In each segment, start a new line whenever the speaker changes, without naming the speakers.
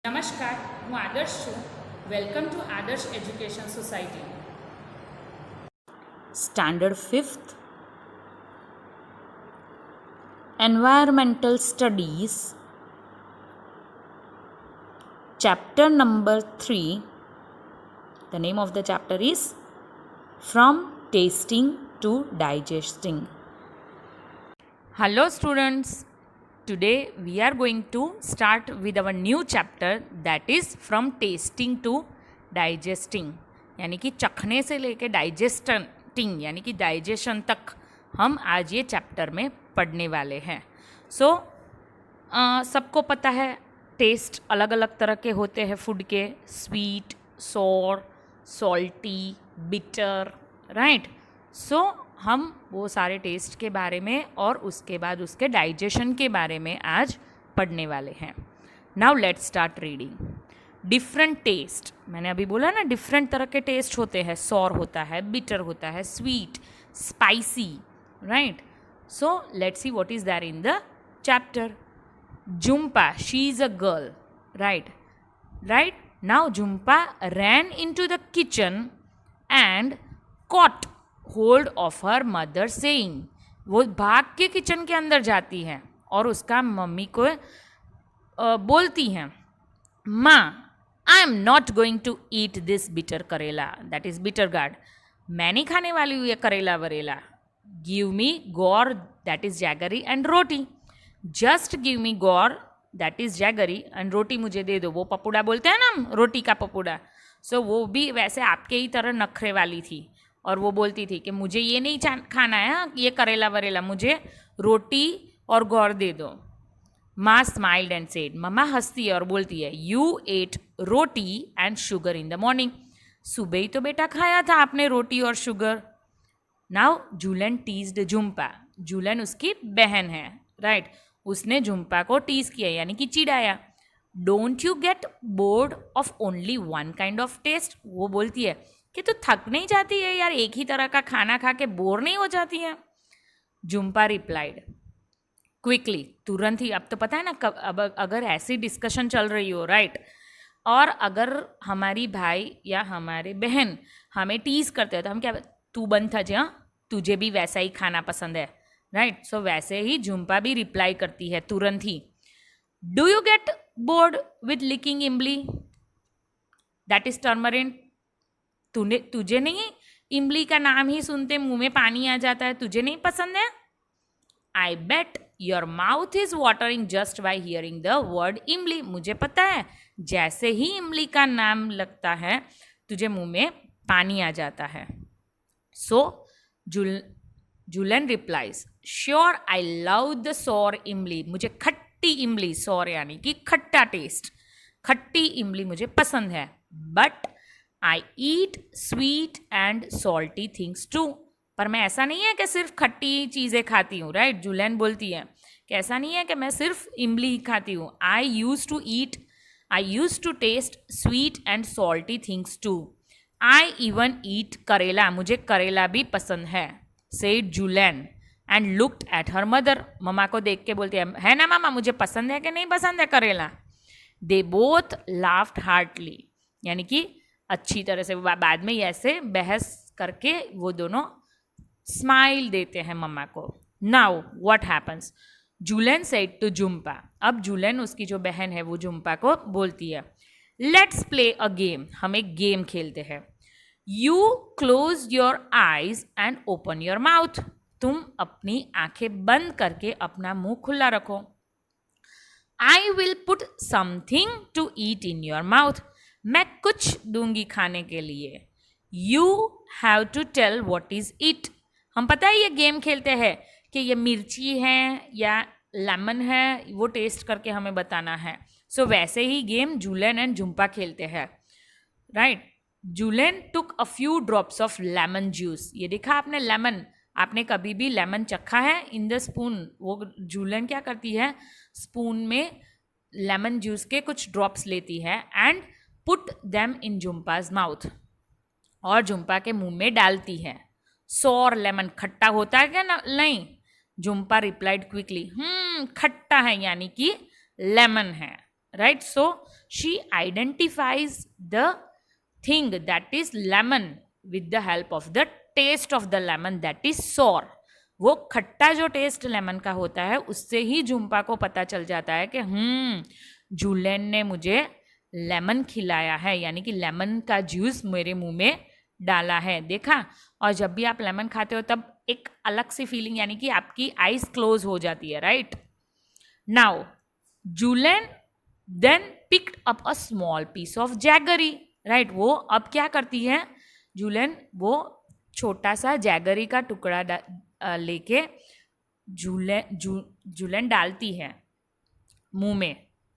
નમસ્કાર, હું આદર્શ છું. વેલકમ ટુ આદર્શ education society.
Standard 5th Environmental Studies, Chapter number 3. The name of the chapter is From Tasting to Digesting. Hello students, today we are going to start with our new chapter, that is From Tasting to Digesting. यानी कि चखने से लेके digesting यानी कि digestion तक हम आज ये चैप्टर में पढ़ने वाले हैं. सबको पता है टेस्ट अलग अलग तरह के होते हैं फूड के, स्वीट, सोर, सॉल्टी, बिटर, राइट. हम वो सारे टेस्ट के बारे में और उसके बाद उसके डाइजेशन के बारे में आज पढ़ने वाले हैं. Now let's start reading. Different taste, मैंने अभी बोला ना डिफरेंट तरह के टेस्ट होते हैं. सॉर होता है, बिटर होता है, sweet, spicy, right. So let's see what is there in the chapter. Jhumpa, she is a girl, right. Now Jhumpa ran into the kitchen and caught hold of her mother saying, वो भाग के kitchen के अंदर जाती है और उसका mummy को बोलती हैं, माँ, I am not going to eat this bitter karela, that is bitter gourd. मैं नहीं खाने वाली हूँ ये करेला वरेला. Give me gur, that is jaggery, and roti. Just give me gur, that is jaggery, and roti मुझे दे दो. वो पपूड़ा बोलते हैं ना हम, रोटी का पपूड़ा. सो वो भी वैसे आपके ही तरह नखरे वाली थी और वो बोलती थी कि मुझे ये नहीं खाना है, ये करेला वरेला, मुझे रोटी और गौर दे दो. माँ स्माइल्ड एंड सेड, मम्मा हंसती है और बोलती है, you ate roti and sugar in the morning. सुबह ही तो बेटा खाया था आपने रोटी और sugar. Now Julan teased Jhumpa. Julan उसकी बहन है, राइट. उसने झुम्पा को टीज किया यानी कि चिढ़ाया. Don't you get bored of only one kind of taste. वो बोलती है कि तू थक नहीं जाती है यार, एक ही तरह का खाना खा के बोर नहीं हो जाती है. झुम्पा रिप्लाइड क्विकली, तुरंत ही. अब तो पता है ना, अब अगर ऐसी डिस्कशन चल रही हो, राइट, और अगर हमारी भाई या हमारे बहन हमें टीज करते हैं तो हम क्या, तू बंद था जी, हाँ तुझे भी वैसा ही खाना पसंद है, राइट. सो वैसे ही झुम्पा भी रिप्लाई करती है तुरंत ही. Do you get bored with licking imli, that is tamarind. तुझे नहीं इमली का नाम ही सुनते मुंह में पानी आ जाता है, तुझे नहीं पसंद है. I bet your mouth is watering just by hearing the word imli. मुझे पता है जैसे ही इमली का नाम लगता है तुझे मुंह में पानी आ जाता है. So Jhulan replies, sure I love the sour imli. मुझे खट्टी इमली, सॉर यानी कि खट्टा टेस्ट, खट्टी इमली मुझे पसंद है. But I eat sweet and salty things too. पर मैं ऐसा नहीं है कि सिर्फ खट्टी चीज़ें खाती हूँ, राइट. जूलन बोलती है कि ऐसा नहीं है कि मैं सिर्फ इमली ही खाती हूँ. I use to taste sweet and salty things too. I even eat karela. मुझे करेला भी पसंद है, said Jhulan and looked at her mother. मम्मा को देख के बोलती है ना मामा, मुझे पसंद है कि नहीं पसंद है करेला. दे बोथ लाफ्ड हार्टली, यानी कि अच्छी तरह से. बाद में ऐसे बहस करके वो दोनों स्माइल देते हैं मम्मा को. Now what happens, Julan said to Jhumpa. अब जूलन, उसकी जो बहन है, वो झुम्पा को बोलती है, लेट्स प्ले अ गेम. हम एक गेम खेलते हैं. You close your eyes and open your mouth. तुम अपनी आंखें बंद करके अपना मुंह खुला रखो. I will put something to eat in your mouth. मैं कुछ दूंगी खाने के लिए. You have to tell what is it. हम पता है ये गेम खेलते हैं कि ये मिर्ची है या लेमन है, वो टेस्ट करके हमें बताना है. सो वैसे ही गेम जूलन एंड झुम्पा खेलते हैं, right. Jhulan took a few drops of lemon juice. ये देखा आपने लेमन, आपने कभी भी लेमन चखा है इन द स्पून. वो जूलन क्या करती है, स्पून में लेमन जूस के कुछ ड्रॉप्स लेती है and put them in Jhumpa's mouth, और झुम्पा के मुंह में डालती है. सॉर लेमन, खट्टा होता है क्या ना, नहीं. झुम्पा रिप्लाइड क्विकली, खट्टा है यानी कि लेमन है, right. So she identifies the thing that is lemon with the help of the taste of the lemon that is sour. वो खट्टा जो टेस्ट लेमन का होता है उससे ही झुम्पा को पता चल जाता है कि जूलियन ने मुझे लेमन खिलाया है, यानी कि लेमन का जूस मेरे मुंह में डाला है. देखा. और जब भी आप लेमन खाते हो तब एक अलग सी फीलिंग, यानी कि आपकी आईज क्लोज हो जाती है, right. Now Julian then picked up a small piece of jaggery, right. वो अब क्या करती है जूलियन, वो छोटा सा जैगरी का टुकड़ा लेके जूलियन डालती है मुंह में.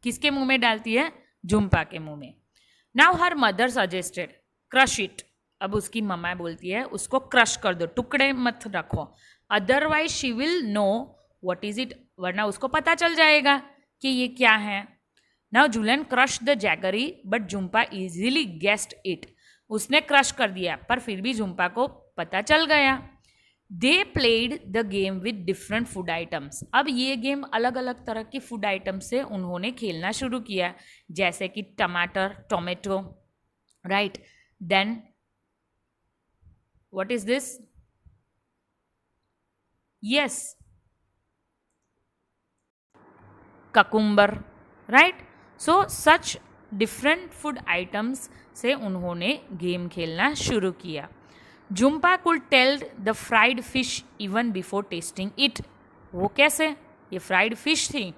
किसके मुंह में डालती है? झुम्पा के मुंह में. Now her mother suggested crush it. अब उसकी मम्मा बोलती है उसको क्रश कर दो, टुकड़े मत रखो, otherwise she will know what is it, वरना उसको पता चल जाएगा कि ये क्या है. Now Julian crush the jaggery but Jhumpa easily guessed it. उसने क्रश कर दिया पर फिर भी झुम्पा को पता चल गया. They played the game with different food items. अब ये गेम अलग अलग तरह की फूड आइटम से उन्होंने खेलना शुरू किया, जैसे कि टमाटर, tomato, right. Then what is this? Yes, cucumber, right. So such different food items से उन्होंने गेम खेलना शुरू किया. Jhumpa could tell the fried fish even before tasting it. वो कैसे? ये फ्राइड फिश थी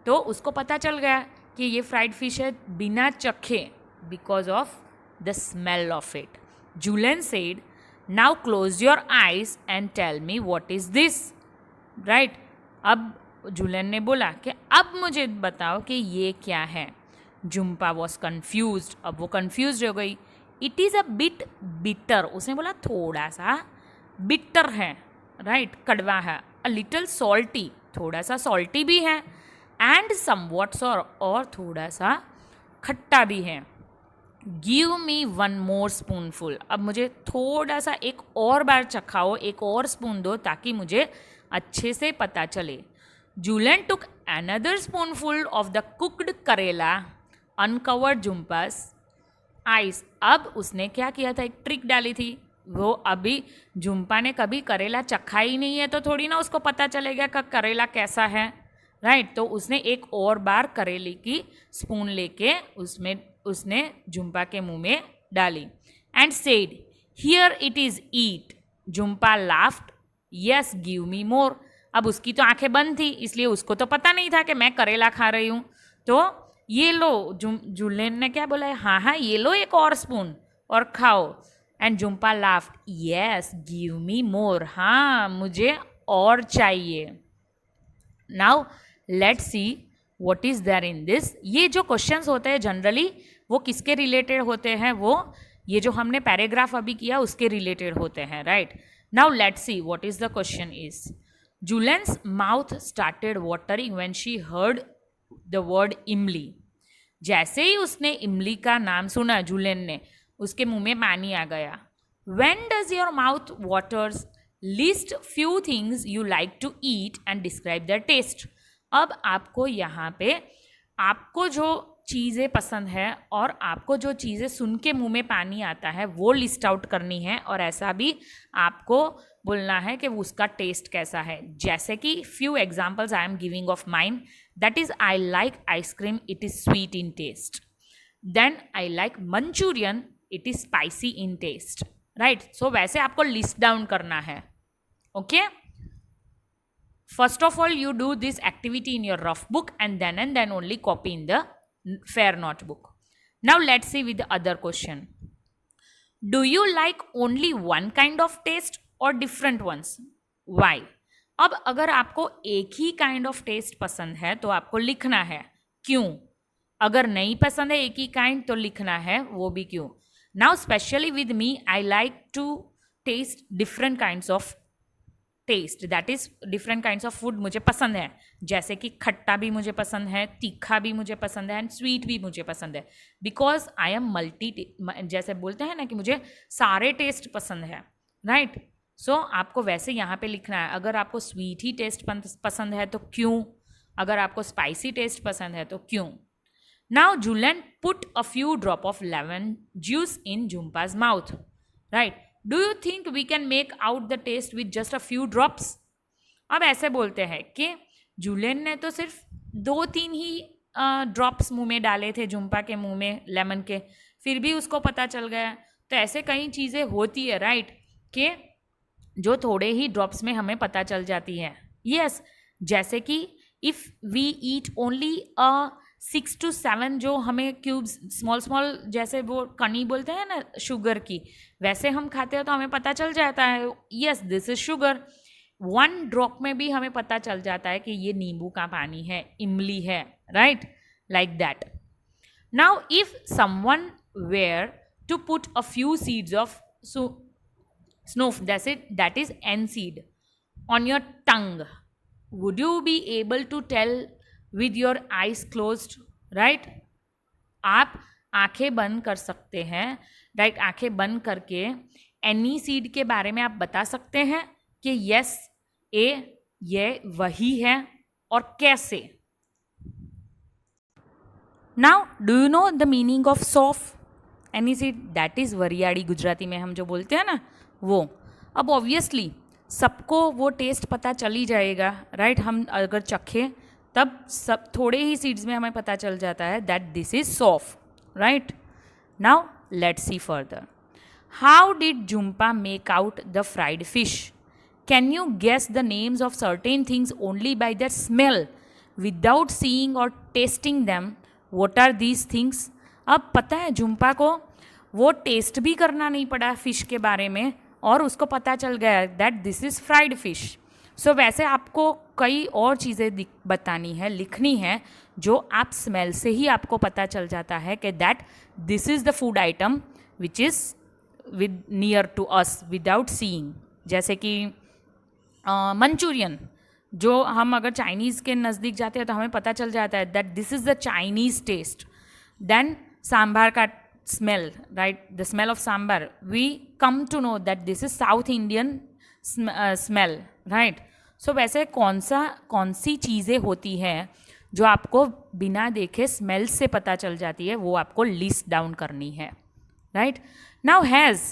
तो उसको पता चल गया कि ये फ्राइड फिश है बिना चखे, because of the smell of it. Julian said now close your eyes and tell me what is this, right. अब जूलियन ने बोला कि अब मुझे बताओ कि ये क्या है. Jhumpa was confused. अब वो कन्फ्यूज हो गई. It is a bit bitter. उसने बोला थोड़ा सा बिटर है, राइट, कड़वा है. अ लिटिल सॉल्टी, थोड़ा सा सॉल्टी भी है. एंड समवॉट सॉर, और थोड़ा सा खट्टा भी है. Give me one more spoonful. अब मुझे थोड़ा सा एक और बार चखाओ, एक और स्पून दो ताकि मुझे अच्छे से पता चले. Julian took another spoonful of the cooked karela, uncovered Jhumpa's eyes. अब उसने क्या किया था, एक ट्रिक डाली थी. वो अभी झुम्पा ने कभी करेला चखा ही नहीं है तो थोड़ी ना उसको पता चलेगा कि करेला कैसा है, राइट. तो उसने एक और बार करेले की स्पून लेके उसने झुम्पा के मुंह में डाली. And said here it is eat. Jhumpa laughed, yes give me more. अब उसकी तो आंखें बंद थी इसलिए उसको तो पता नहीं था कि मैं करेला खा रही हूँ. तो ये लो, जूलियन ने क्या बोला है, हाँ हाँ ये लो एक और स्पून और खाओ. And Jhumpa laughed, yes give me more. हाँ मुझे और चाहिए. Now let's see what is there in this. ये जो क्वेश्चंस होते हैं जनरली वो किसके रिलेटेड होते हैं? वो ये जो हमने पैराग्राफ अभी किया उसके रिलेटेड होते हैं, right. Now let's see what is the question is. Juliennes mouth started watering when she heard the word इमली. जैसे ही उसने इमली का नाम सुना जूलियन ने, उसके मुंह में पानी आ गया. When does your mouth waters, list few things you like to eat and describe the taste. अब आपको यहाँ पे आपको जो चीज़ें पसंद है और आपको जो चीज़ें सुन के मुंह में पानी आता है वो लिस्ट आउट करनी है, और ऐसा भी आपको बोलना है कि उसका टेस्ट कैसा है. जैसे कि few examples I am giving of mine. That is I like ice cream, it is sweet in taste. Then I like Manchurian, it is spicy in taste, right. So वैसे आपको लिस्ट डाउन करना है. Okay. First of all, you do this activity in your rough book and then only copy in the fair notebook. Now let's see with the other question. Do you like only one kind of taste or different ones? Why? अब अगर आपको एक ही kind of test पसंद है तो आपको लिखना है क्यों. अगर नहीं पसंद है एक ही काइंड तो लिखना है वो भी क्यों. Now specially with me I like to taste different kinds of taste, that is different kinds of food मुझे पसंद है. जैसे कि खट्टा भी मुझे पसंद है, तीखा भी मुझे पसंद है एंड स्वीट भी मुझे पसंद है. बिकॉज आई एम जैसे बोलते हैं ना कि मुझे सारे टेस्ट पसंद है, राइट. सो आपको वैसे यहाँ पे लिखना है. अगर आपको स्वीट ही टेस्ट पसंद है तो क्यों, अगर आपको स्पाइसी टेस्ट पसंद है तो क्यों. Now Julian put a few drop of lemon juice in Jumpa's mouth. Right? Do you think we can make out the taste with just a few drops? अब ऐसे बोलते हैं कि जूलियन ने तो सिर्फ 2-3 ही ड्रॉप्स मुंह में डाले थे जुम्पा के मुंह में लेमन के, फिर भी उसको पता चल गया. तो ऐसे कई चीज़ें होती है राइट कि जो थोड़े ही ड्रॉप्स में हमें पता चल जाती है. यस, जैसे कि if we eat only 6 to 7 जो हमें क्यूब्स स्मॉल स्मॉल जैसे वो कणी बोलते हैं ना शुगर की, वैसे हम खाते हैं तो हमें पता चल जाता है yes this is sugar. 1 drop में भी हमें पता चल जाता है कि ये नींबू का पानी है, इमली है, right, like that. Now if someone were to put a few seeds of snoof, that is N seed, on your tongue, would you be able to tell with your eyes closed? Right? आप आंखें बंद कर सकते हैं, right, आंखें बंद करके any seed के बारे में आप बता सकते हैं कि यस ये वही है और कैसे. Now do you know the meaning of saunf? Aniseed, that is वरियाड़ी गुजराती में हम जो बोलते हैं ना वो. अब ऑब्वियसली सबको वो टेस्ट पता चल ही जाएगा, राइट. हम अगर चखें तब सब थोड़े ही सीड्स में हमें पता चल जाता है that this is saunf, right. Now let's see further. How did Jhumpa make out the fried fish? Can you guess the names of certain things only by the smell without seeing or tasting them? What are these things? अब पता है जुम्पा को वो test भी करना नहीं पड़ा fish के बारे में और उसको पता चल गया that this is fried fish. So वैसे आपको कई और चीज़ें बतानी है, लिखनी है, जो आप स्मेल से ही आपको पता चल जाता है कि that this is the food item which is with near to us without seeing. जैसे कि मंचूरियन, जो हम अगर चाइनीज़ के नज़दीक जाते हैं तो हमें पता चल जाता है that this is the Chinese taste. Then sambar का smell, right, the smell of sambar, we come to know that this is South Indian smell, right. So वैसे कौन सी चीज़ें होती हैं जो आपको बिना देखे स्मेल से पता चल जाती है, वो आपको लिस्ट डाउन करनी है, right. Now has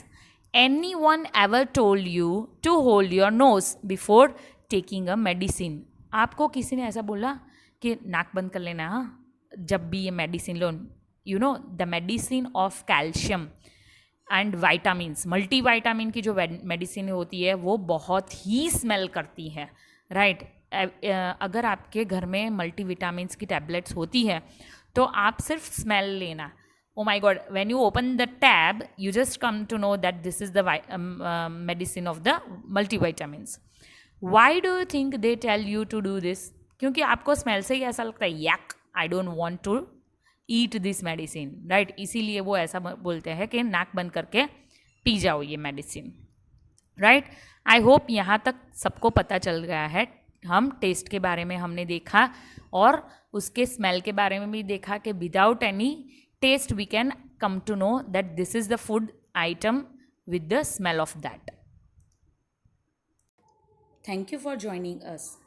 anyone ever told you to hold your nose before taking a medicine? आपको किसी ने ऐसा बोला कि नाक बंद कर लेना हाँ जब भी ये medicine low. You know the medicine of calcium and vitamins, multivitamin की जो मेडिसिन होती है वो बहुत ही स्मेल करती है, राइट. अगर आपके घर में मल्टीविटामिन्स की टैबलेट्स होती है तो आप सिर्फ स्मेल लेना. Oh my God, when you open the tab you just come to know that this is the medicine of the multivitamins. Why do you think they tell you to do this? क्योंकि आपको smell से ही ऐसा लगता है yuck I don't want to eat this medicine, right. इसीलिए वो ऐसा बोलते हैं कि नाक बंद करके पी जाओ ये मेडिसिन, राइट. आई होप यहाँ तक सबको पता चल गया है. हम टेस्ट के बारे में हमने देखा और उसके स्मेल के बारे में भी देखा कि without any taste we can come to know that this is the food item with the smell of that. Thank you for joining us.